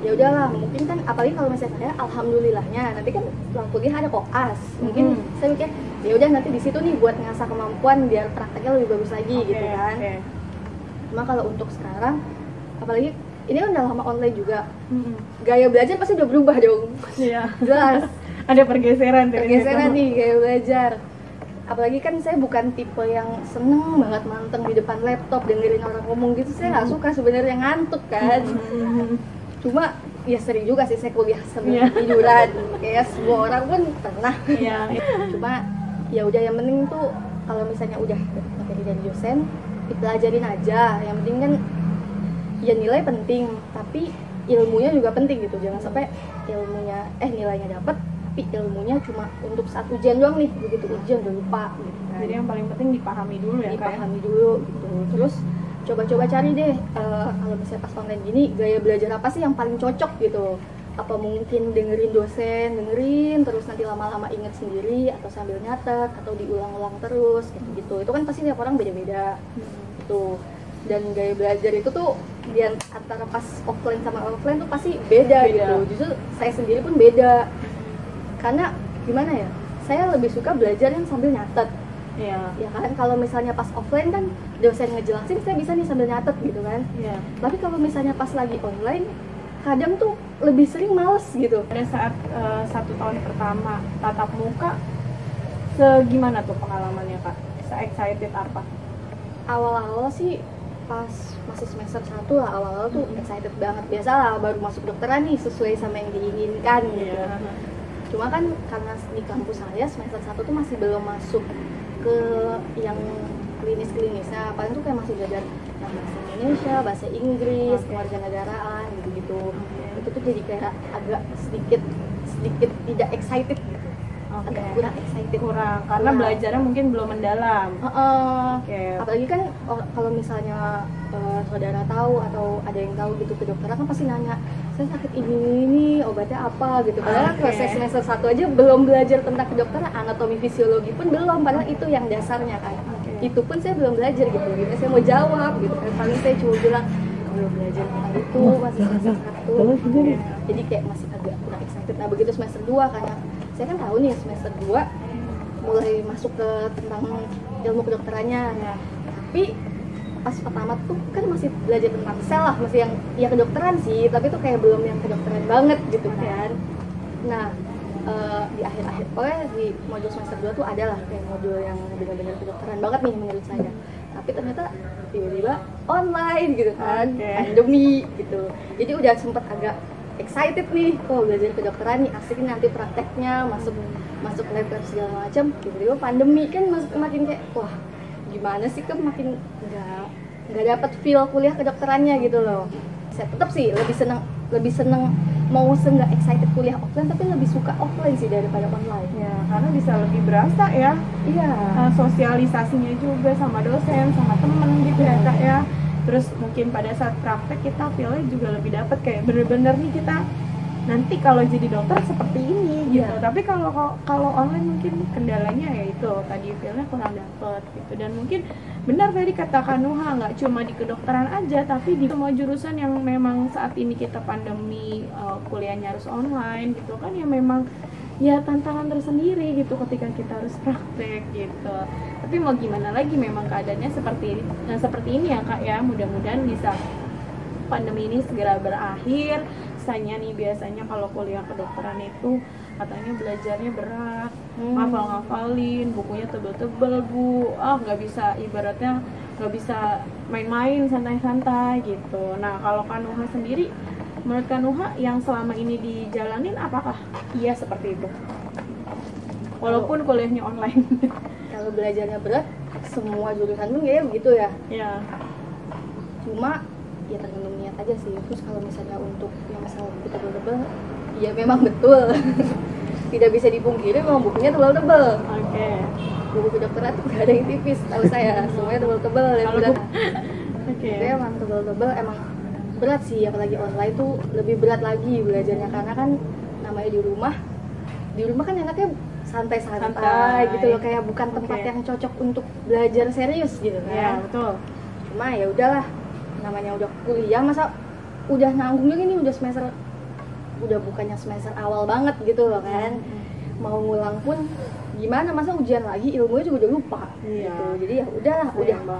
ya udahlah, mungkin kan apalagi kalau misalnya saya alhamdulillahnya nanti kan setelah kuliah ada koas. Mungkin saya mikir ya udah nanti di situ nih buat ngasah kemampuan biar prakteknya lebih bagus lagi gitu kan. Oke. Cuma kalau untuk sekarang apalagi ini kan udah lama online juga, gaya belajar pasti udah berubah dong. Iya. Jelas. Ada pergeseran Nih gaya belajar. Apalagi kan saya bukan tipe yang seneng banget manteng di depan laptop dengerin orang ngomong gitu. Saya nggak suka sebenarnya, ngantuk kan. Cuma ya sering juga sih saya kuliah sambil tiduran. Kayak semua orang pun pernah. Iya. Cuma ya udah, yang penting tuh kalau misalnya udah materi dari dosen dipelajarin aja. Yang penting kan ya nilai penting, tapi ilmunya juga penting gitu. Jangan sampai nilainya dapat tapi ilmunya cuma untuk saat ujian doang nih, begitu ujian udah lupa gitu kan. Jadi yang paling penting dipahami dulu ya, Kak. Dipahami dulu gitu. Terus coba-coba cari deh kalau misalnya pas online gini gaya belajar apa sih yang paling cocok gitu. Apa mungkin dengerin dosen, terus nanti lama-lama inget sendiri, atau sambil nyatet, atau diulang-ulang terus gitu. Itu kan pasti tiap orang beda-beda gitu. Dan gaya belajar itu tuh di antara pas offline sama offline tuh pasti beda. Gitu. Justru saya sendiri pun beda. Karena gimana ya? Saya lebih suka belajar yang sambil nyatet. Iya. Ya kan, kalau misalnya pas offline kan dosen ngejelasin saya bisa nih sambil nyatet gitu kan. Iya. Tapi kalau misalnya pas lagi online kadang tuh lebih sering males gitu. Pada saat 1 tahun pertama tatap muka, segimana tuh pengalamannya, Kak? Se-excited apa? Awal-awal sih pas masih semester 1 lah, awal-awal tuh excited banget. Biasalah baru masuk dokteran nih, sesuai sama yang diinginkan gitu. Iya. Cuma kan karena di kampus saya semester 1 tuh masih belum masuk ke yang klinis-klinisnya. Paling tuh kayak masih belajar yang bahasa Indonesia, bahasa Inggris, kewarganegaraan gitu-gitu. Itu tuh jadi kayak agak sedikit tidak excited gitu. Agak kurang excited. Karena belajarnya mungkin belum mendalam. Apalagi kan kalau misalnya saudara tahu atau ada yang tahu gitu kedokteran kan pasti nanya, saya sakit ini obatnya apa gitu. Padahal kalau saya semester 1 aja belum belajar tentang kedokteran, anatomi fisiologi pun belum, padahal itu yang dasarnya kan. Itu pun saya belum belajar gitu. Gimana saya mau jawab gitu kan. Paling saya cuma bilang belum belajar tentang itu, masih semester 1. Jadi kayak masih agak kurang excited. Nah begitu semester 2 karena saya kan tahu nih semester 2 mulai masuk ke tentang ilmu kedokterannya. Tapi pas pertama tuh kan masih belajar tentang sel lah, masih yang ya kedokteran sih, tapi tuh kayak belum yang kedokteran banget gitu kan. Nah di akhir-akhir pokoknya di modul semester 2 tuh adalah kayak modul yang benar-benar kedokteran banget nih menurut saya. Tapi ternyata tiba-tiba online gitu kan, pandemi gitu. Jadi udah sempet agak excited nih, belajar kedokteran nih, asik nih nanti prakteknya, masuk lab segala macam. Tiba-tiba pandemi kan makin kayak wah gimana sih, kan makin nggak dapat feel kuliah kedokterannya gitu loh. Saya tetap sih lebih seneng mau nggak excited kuliah offline, tapi lebih suka offline sih daripada online. Ya, karena bisa lebih berasa ya. Iya. Sosialisasinya juga sama dosen, sama temen gitu ya, Kak ya. Terus mungkin pada saat praktek kita feel-nya juga lebih dapat, kayak bener-bener nih kita nanti kalau jadi dokter seperti ini gitu. Tapi kalau online mungkin kendalanya ya itu tadi feel-nya kurang dapet gitu. Dan mungkin benar tadi kata Kak Nuha, nggak cuma di kedokteran aja, tapi di semua jurusan yang memang saat ini kita pandemi kuliahnya harus online gitu kan, ya memang ya tantangan tersendiri gitu ketika kita harus praktek gitu. Tapi mau gimana lagi, memang keadaannya seperti ini ya Kak ya. Mudah-mudahan bisa pandemi ini segera berakhir, biasanya kalau kuliah kedokteran itu katanya belajarnya berat, ngafalin, bukunya tebel-tebel Bu, nggak bisa, ibaratnya nggak bisa main-main santai-santai gitu. Nah kalau Kak Nuha sendiri, menurut Kak Nuha yang selama ini dijalanin apakah iya seperti itu? Walaupun kuliahnya online. Kalau belajarnya berat, semua jurusan pun kayaknya begitu ya. Ya. Cuma ya tergantung niat aja sih. Terus kalau misalnya untuk yang masalah buku tebel-tebel, ya memang betul. Tidak bisa dipungkiri memang bukunya tebel-tebel. Oke. Buku kedokteran tuh gak ada yang tipis, tahu saya. Semuanya tebel-tebel dan berat. Oke. Tapi emang tebel-tebel emang berat sih, apalagi online tuh lebih berat lagi belajarnya karena kan namanya di rumah kan enaknya santai gitu loh, kayak bukan tempat yang cocok untuk belajar serius gitu kan. Iya, betul. Cuma ya udahlah, namanya udah kuliah, masa udah nanggung ini udah semester, udah bukannya semester awal banget gitu loh kan. Mau ngulang pun gimana, masa ujian lagi ilmunya juga udah lupa. Iya. Gitu. Jadi ya udahlah,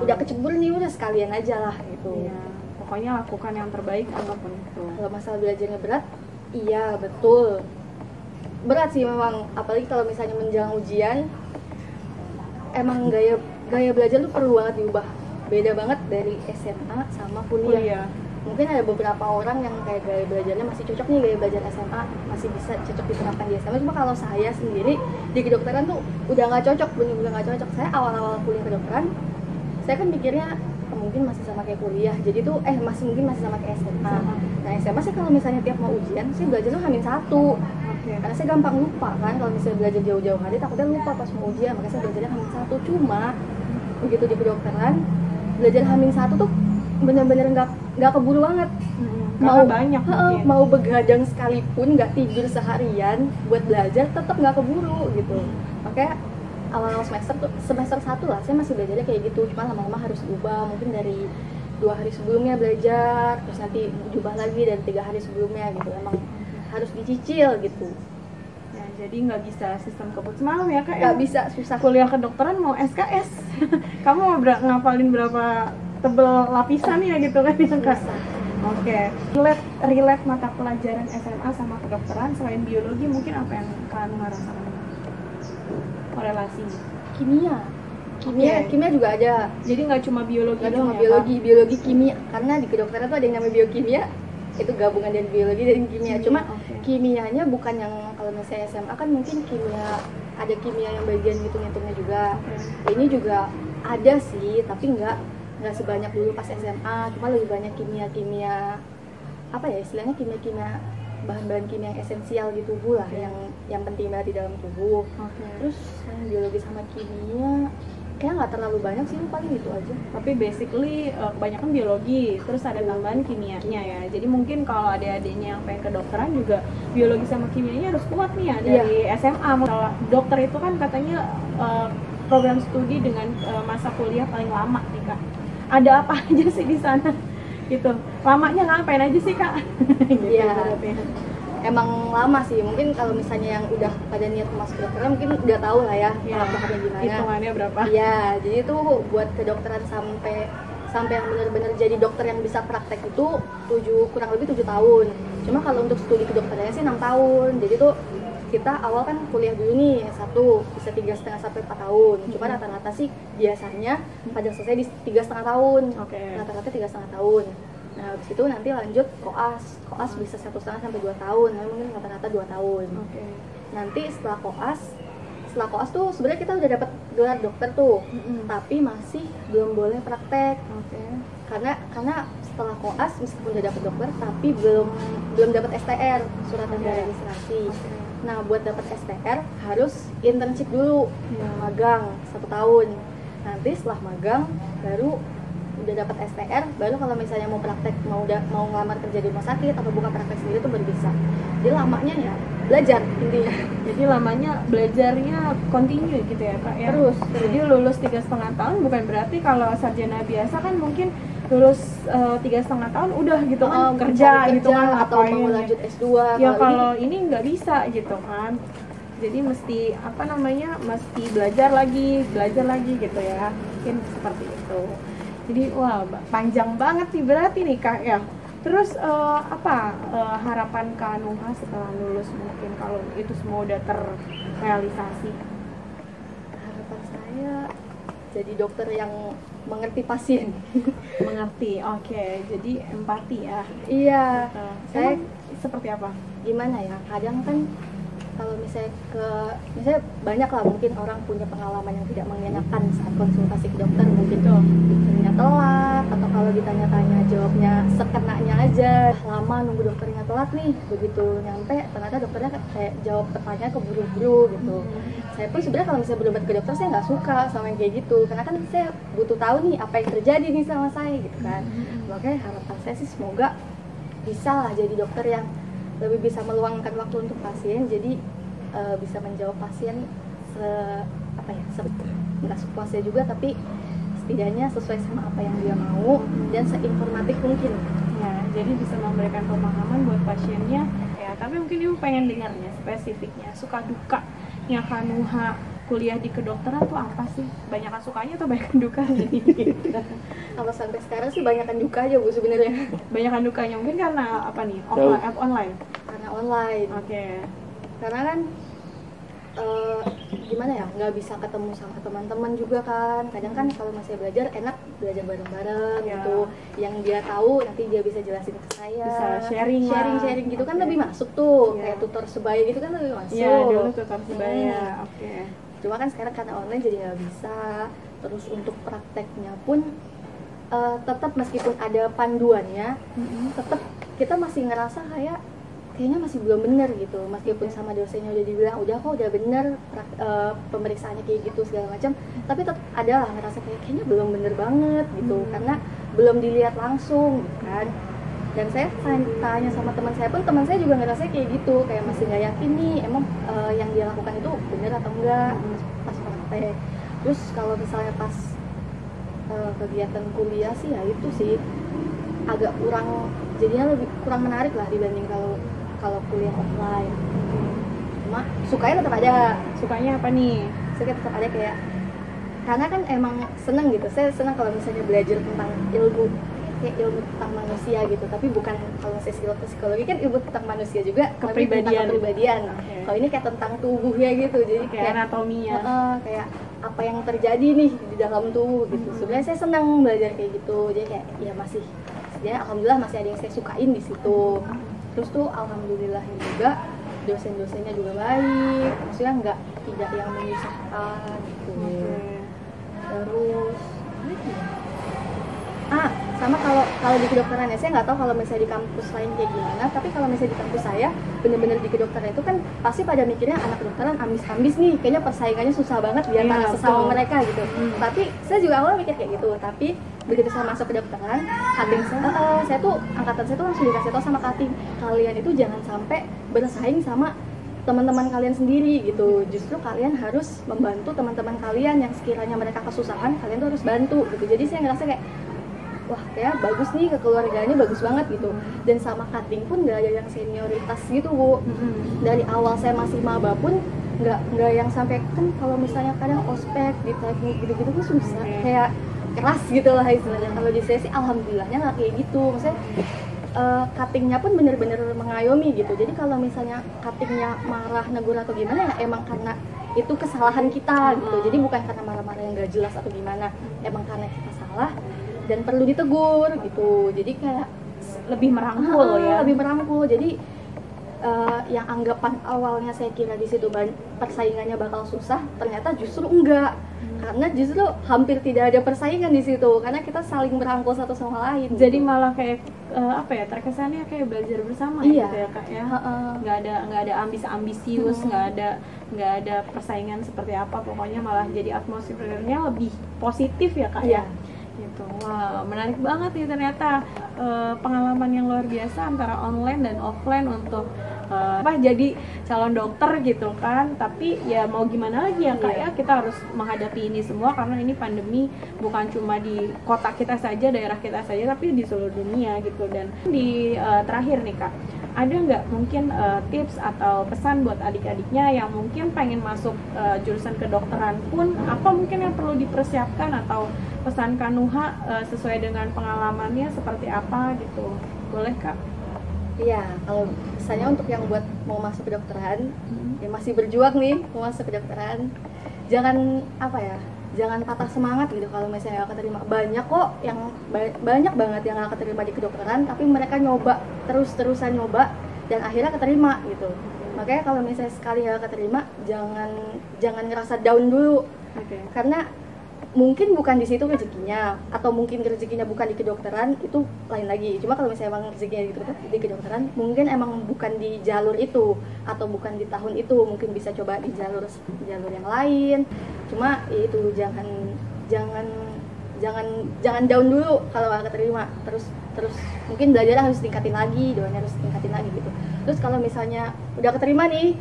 udah kecebur nih, udah sekalian aja lah gitu. Iya. Pokoknya lakukan yang terbaik apapun itu. Kalau masalah belajarnya berat, iya betul. Berat sih memang, apalagi kalau misalnya menjelang ujian. Emang gaya belajar tuh perlu banget diubah. Beda banget dari SMA sama kuliah. Mungkin ada beberapa orang yang kayak gaya belajarnya masih cocok nih, gaya belajar SMA masih bisa cocok diterapkan di SMA. Cuma kalau saya sendiri di kedokteran tuh udah nggak cocok, bener-bener nggak cocok. Saya awal-awal kuliah kedokteran, saya kan pikirnya mungkin masih sama kayak kuliah, jadi tuh mungkin masih sama kayak SMA. Nah SMA sih kalau misalnya tiap mau ujian, saya belajarnya H-1. Karena saya gampang lupa kan, kalau misalnya belajar jauh-jauh hari takutnya lupa pas mau ujian, makanya saya belajarnya H-1. Cuma begitu di kedokteran, belajar H-1 tuh bener-bener nggak keburu banget. Mau begadang sekalipun, nggak tidur seharian buat belajar, tetap nggak keburu gitu. Makanya awal-awal semester 1 lah, saya masih belajarnya kayak gitu. Cuma lama-lama harus diubah, mungkin dari 2 hari sebelumnya belajar, terus nanti ubah lagi dari 3 hari sebelumnya gitu. Emang harus dicicil gitu. Ya, jadi nggak bisa sistem kebut semalam ya Kak? Nggak bisa, susah. Kuliah kedokteran mau SKS, kamu mau ngapalin berapa tebel lapisan ya gitu kan ya Kak? Oke. Relate mata pelajaran SMA sama kedokteran selain biologi, mungkin apa yang kalian merasakan? Korelasi kimia juga ada. Jadi nggak cuma biologi doang ya, biologi kimia, karena di kedokteran tuh ada yang namanya biokimia, itu gabungan dari biologi dan kimia. Cuma kimianya bukan yang kalau misalnya SMA kan mungkin ada kimia yang bagian hitung-hitungnya juga. Ini juga ada sih, tapi nggak sebanyak dulu pas SMA. Cuma lebih banyak kimia apa ya istilahnya, kimia bahan-bahan kimia yang esensial di tubuh lah, yang penting banget di dalam tubuh. Terus biologi sama kimia kayak nggak terlalu banyak sih, paling gitu aja. Tapi basically kebanyakan biologi, terus ada tambahan kimianya ya. Jadi mungkin kalau adik-adiknya yang pengen kedokteran juga biologi sama kimianya harus kuat nih ya dari SMA. Kalau dokter itu kan katanya program studi dengan masa kuliah paling lama nih Kak. Ada apa aja sih di sana? Gitu. Lamanya ngapain aja sih Kak? Iya. Emang lama sih. Mungkin kalau misalnya yang udah pada niat masuk kedokteran mungkin udah tahu lah ya bahannya gimana. Hitungannya berapa? Iya. Jadi itu buat kedokteran sampai yang benar-benar jadi dokter yang bisa praktek itu kurang lebih 7 tahun. Cuma kalau untuk studi kedokterannya sih 6 tahun. Jadi tuh kita awal kan kuliah dulu nih bisa 3,5 sampai 4 tahun. Cuma rata-rata sih biasanya pada selesai di 3,5 tahun. Rata-rata 3,5 tahun. Nah habis itu nanti lanjut koas bisa 1,5 sampai 2 tahun. Nah, mungkin rata-rata 2 tahun. Nanti setelah koas tuh sebenarnya kita udah dapat gelar dokter tuh, tapi masih belum boleh praktek. Karena setelah koas meskipun udah dapat dokter tapi belum dapat STR, surat tanda registrasi. Nah buat dapat STR harus internship dulu, magang 1 tahun. Nanti setelah magang baru udah dapat STR, baru kalau misalnya mau praktek, mau ngelamar kerja di rumah sakit atau buka praktek sendiri tuh baru bisa. Jadi lamanya ya belajar intinya. Jadi lamanya belajarnya continue gitu ya Kak ya. Terus. Jadi lulus 3,5 tahun bukan berarti kalau sarjana biasa kan mungkin lulus 3,5 tahun udah gitu kan kerja gitu kan, atau mau lanjut S2. Ya kalau ini nggak bisa gitu kan. Jadi mesti mesti belajar lagi gitu ya. Mungkin seperti itu. Jadi wah panjang banget sih berarti nih Kak ya. Terus harapan Kak Nuha setelah lulus, mungkin kalau itu semua udah terrealisasi? Harapan saya jadi dokter yang mengerti pasien. Mengerti, oke. Jadi empati ya. Iya. Saya Emang seperti apa? gimana ya? Kadang kan kalau misalnya banyak lah mungkin orang punya pengalaman yang tidak mengenakan saat konsultasi ke dokter, mungkin dokternya telat atau kalau ditanya-tanya jawabnya sekenanya aja, lama nunggu dokternya telat nih, begitu nyampe ternyata dokternya kayak jawab pertanyaan keburu-buru gitu. Saya pun sebenarnya kalau misalnya berobat ke dokter saya nggak suka sama yang kayak gitu, karena kan saya butuh tahu nih apa yang terjadi nih sama saya gitu kan. Makanya harapan saya sih semoga bisa lah jadi dokter yang lebih bisa meluangkan waktu untuk pasien, jadi bisa menjawab pasien nggak sepuasnya juga, tapi setidaknya sesuai sama apa yang dia mau dan seinformatif mungkin. Ya, jadi bisa memberikan pemahaman buat pasiennya. Ya, tapi mungkin ibu pengen dengarnya spesifiknya suka dukanya Kak Nuha kuliah di kedokteran tuh apa sih? Banyakan sukanya atau banyakan dukanya? Kalau sampai sekarang sih banyakan duka aja Bu sebenarnya. Banyakan dukanya mungkin karena apa nih? Offline, online. Karena online. Oke. Karena kan gimana ya, nggak bisa ketemu sama teman-teman juga kan. Kadang kan kalau masih belajar enak belajar bareng-bareng gitu. Yang dia tahu nanti dia bisa jelasin ke saya. Bisa sharing gitu kan lebih masuk tuh. Kayak tutor sebaya gitu kan lebih masuk. Iya, dulu tutor sebaya. Oke. Cuma kan sekarang karena online jadi nggak bisa. Terus untuk prakteknya pun tetap meskipun ada panduannya, tetap kita masih ngerasa kayaknya masih belum bener gitu, meskipun sama dosennya udah dibilang udah kok udah bener pemeriksaannya kayak gitu segala macam, tapi tetap ada lah ngerasa kayaknya belum bener banget gitu, karena belum dilihat langsung gitu kan. Dan saya tanya sama teman saya pun, teman saya juga ngerasa kayak gitu, kayak masih nggak yakin nih emang yang dia lakukan itu bener atau enggak pas praktek. Terus kalau misalnya pas kegiatan kuliah sih ya itu sih agak jadinya lebih kurang menarik lah dibanding kalau kuliah offline. Cuma sukanya tetap ada. Sukanya apa nih? Suka tetap ada kayak, karena kan emang seneng gitu. Saya senang kalau misalnya belajar tentang ilmu tentang manusia gitu. Tapi bukan kalau saya psikologi kan ilmu tentang manusia juga, kepribadian. Okay. Kalau ini kayak tentang tubuhnya gitu. Jadi kayak anatominya. Kayak apa yang terjadi nih di dalam tubuh gitu. Sebenarnya saya senang belajar kayak gitu. Jadi kayak ya alhamdulillah masih ada yang saya sukain di situ. Terus tuh alhamdulillah juga dosen-dosennya juga baik, maksudnya tidak yang menyusahkan gitu. Terus sama kalau di kedokteran ya, saya nggak tahu kalau misalnya di kampus lain kayak gimana, tapi kalau misalnya di kampus saya bener-bener di kedokteran itu kan pasti pada mikirnya anak kedokteran ambis-ambis nih, kayaknya persaingannya susah banget di antara sesama mereka gitu. Tapi saya juga awalnya mikir kayak gitu, tapi begitu saya masuk kedokteran, angkatan saya tuh langsung dikasih tahu sama kating, kalian itu jangan sampai bersaing sama teman-teman kalian sendiri gitu. Justru kalian harus membantu teman-teman kalian yang sekiranya mereka kesusahan, kalian tuh harus bantu gitu. Jadi saya ngerasa kayak wah kayak bagus nih, kekeluargaannya bagus banget gitu. Dan sama kating pun nggak ada yang senioritas gitu Bu. Dari awal saya masih maba pun nggak yang sampai, kan kalau misalnya kadang ospek di teknik gitu-gitu kan susah, kayak keras gitu lah istilahnya. Kalau di saya sih alhamdulillahnya nggak kayak gitu. Maksudnya cuttingnya pun bener-bener mengayomi gitu. Jadi kalau misalnya cuttingnya marah, negur atau gimana ya emang karena itu kesalahan kita gitu. Jadi bukan karena marah-marah yang gak jelas atau gimana, emang karena kita salah dan perlu ditegur gitu. Jadi kayak lebih merangkul ya. Lebih merangkul. Jadi yang anggapan awalnya saya kira di situ persaingannya bakal susah, ternyata justru enggak. Karena justru hampir tidak ada persaingan di situ, karena kita saling merangkul satu sama lain. Jadi gitu. malah kayak terkesannya kayak belajar bersama gitu ya Kak ya. Nggak ada ambisius, nggak ada persaingan seperti apa, pokoknya malah jadi atmosfernya lebih positif ya Kak ya. Gitu. Wow, menarik banget nih ternyata pengalaman yang luar biasa antara online dan offline untuk jadi calon dokter gitu kan. Tapi ya mau gimana lagi ya Kak ya, kita harus menghadapi ini semua karena ini pandemi bukan cuma di kota kita saja, daerah kita saja, tapi di seluruh dunia gitu. Dan di terakhir nih Kak, ada nggak mungkin tips atau pesan buat adik-adiknya yang mungkin pengen masuk jurusan kedokteran pun, apa mungkin yang perlu dipersiapkan, atau pesan Kak Nuha sesuai dengan pengalamannya seperti apa gitu? boleh Kak? Iya, kalau misalnya untuk yang buat mau masuk kedokteran, yang masih berjuang nih mau masuk kedokteran, jangan apa ya, jangan patah semangat gitu kalau misalnya nggak keterima. Banyak kok yang banyak banget yang nggak keterima di kedokteran, tapi mereka nyoba terus-terusan nyoba dan akhirnya keterima gitu. Makanya kalau misalnya sekali nggak keterima, jangan ngerasa down dulu. Karena mungkin bukan di situ rezekinya, atau mungkin rezekinya bukan di kedokteran, itu lain lagi. Cuma kalau misalnya emang rezekinya di kedokteran, mungkin emang bukan di jalur itu atau bukan di tahun itu, mungkin bisa coba di jalur yang lain. Cuma itu jangan down dulu kalau nggak keterima. Terus mungkin belajar harus tingkatin lagi, doanya harus tingkatin lagi gitu. Terus kalau misalnya udah keterima nih,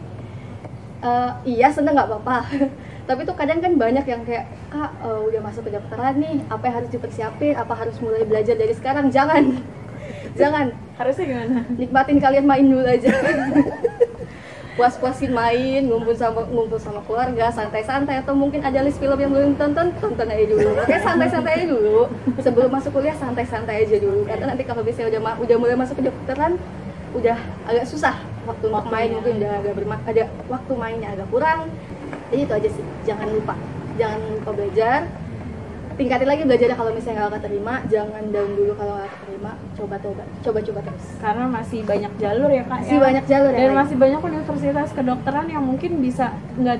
iya seneng nggak apa-apa. Tapi tuh kadang kan banyak yang kayak, Kak, udah masuk kedokteran nih, apa yang harus dipersiapin, apa harus mulai belajar dari sekarang? Jangan. Harusnya gimana? Nikmatin kalian main dulu aja. Puas-puasin main, ngumpul sama keluarga, santai-santai, atau mungkin ada list film yang belum tonton aja dulu. Makanya santai-santai aja dulu. Sebelum masuk kuliah santai-santai aja dulu. Karena nanti kalau misalnya udah mulai masuk kedokteran, udah agak susah waktu main, mungkin udah ada waktu mainnya agak kurang. Jadi itu aja sih, jangan lupa belajar, tingkatin lagi belajarnya. Kalau misalnya nggak keterima, jangan down dulu. Kalau nggak keterima, coba terus, karena masih banyak jalur ya Kak, masih banyak jalur dan masih banyak universitas kedokteran yang mungkin bisa nggak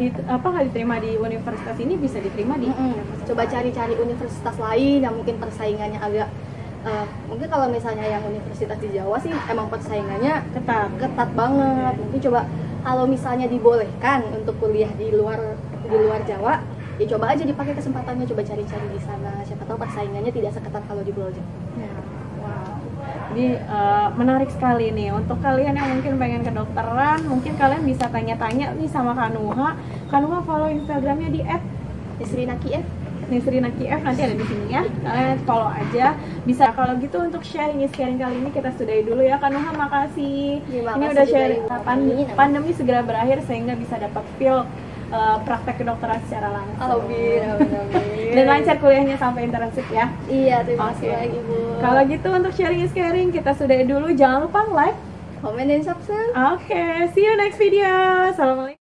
diterima di universitas ini, bisa diterima di coba cari universitas lain yang mungkin persaingannya agak mungkin kalau misalnya yang universitas di Jawa sih emang persaingannya ketat banget. Mungkin coba kalau misalnya dibolehkan untuk kuliah di luar Jawa, ya coba aja dipakai kesempatannya, coba cari-cari di sana. Siapa tahu persaingannya tidak seketat kalau di Pulau Jawa. Wow. Jadi menarik sekali nih untuk kalian yang mungkin pengen kedokteran. Mungkin kalian bisa tanya-tanya nih sama Kak Nuha. Kak Nuha follow Instagramnya di @nisrinakif. Nisrinakif, nanti ada di sini ya. Kalian follow aja. Bisa. Kalau gitu untuk sharing kali ini kita sudahi dulu ya Kak Nuha, makasih. Ini udah sharing pandemi segera berakhir sehingga bisa dapat feel praktek kedokteran secara langsung. Amin. Dan lancar kuliahnya sampai internship ya. Iya, terima kasih lagi Bu. Kalau gitu untuk sharing kita sudahi dulu. Jangan lupa like, komen, dan subscribe. Oke, see you next video. Assalamualaikum.